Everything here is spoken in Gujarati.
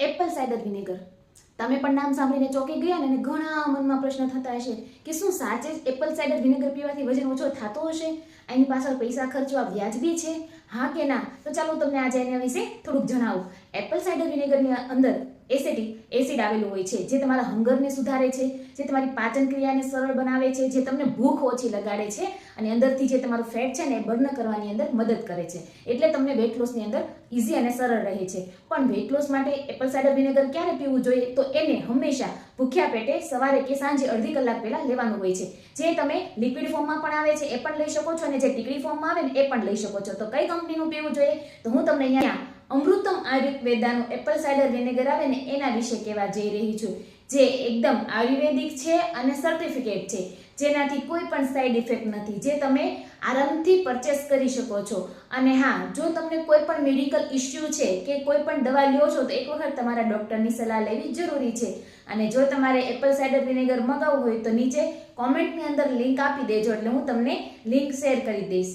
Apple cider vinegar. તમે પણ નામ સાંભળીને ચોંકી ગયા ને, અને ઘણા મનમાં પ્રશ્ન થતા હશે કે શું સાચે જ એપલ સાઇડર વિનેગર પીવાથી વજન ઓછો થતો હશે? એની પાછળ પૈસા ખર્ચવા વ્યાજબી છે? હા કે ના? તો ચાલો હું તમને આજે એના વિશે થોડુંક જણાવું. એપલ સાઇડર વિનેગરની અંદર એસેટિક એસિડ આવેલું હોય છે, જે તમારા હંગરને સુધારે છે, જે તમારી પાચન ક્રિયાને સરળ બનાવે છે, જે તમને ભૂખ ઓછી લગાડે છે, અને અંદરથી જે તમારું ફેટ છે ને એ બર્ન કરવાની અંદર મદદ કરે છે. એટલે તમને વેટ લોસની અંદર ઇઝી અને સરળ રહે છે. પણ વેટ લોસ માટે એપલ સાઇડર વિનેગર ક્યારે પીવું જોઈએ? તો એને હંમેશા ભૂખ્યા પેટે સવારે કે સાંજે અડધી કલાક પહેલા લેવાનું હોય છે. જે તમે લિક્વિડ ફોર્મમાં પણ આવે છે એ પણ લઈ શકો છો, અને જે ટીકડી ફોર્મમાં આવે ને એ પણ લઈ શકો છો. તો કઈ કંપનીનું પીવું જોઈએ? તો હું તમને અહીંયા અમૃતમ આયુર્વેદાનું એપલ સાઇડર વિનેગર આવે ને એના વિશે કહેવા જઈ રહી છું, જે એકદમ આયુર્વેદિક છે અને સર્ટિફિકેટ છે, જેનાથી કોઈ પણ સાઈડ ઇફેક્ટ નથી, જે તમે આરામથી પરચેસ કરી શકો છો. અને હા, જો તમને કોઈ પણ મેડિકલ ઇશ્યુ છે કે કોઈ પણ દવા લ્યો છો તો એક વખત તમારા ડોક્ટરની સલાહ લેવી જરૂરી છે. અને જો તમારે એપલ સાઇડર વિનેગર મંગાવવું હોય તો નીચે કોમેન્ટની અંદર લિંક આપી દેજો, એટલે હું તમને લિંક શેર કરી દઈશ.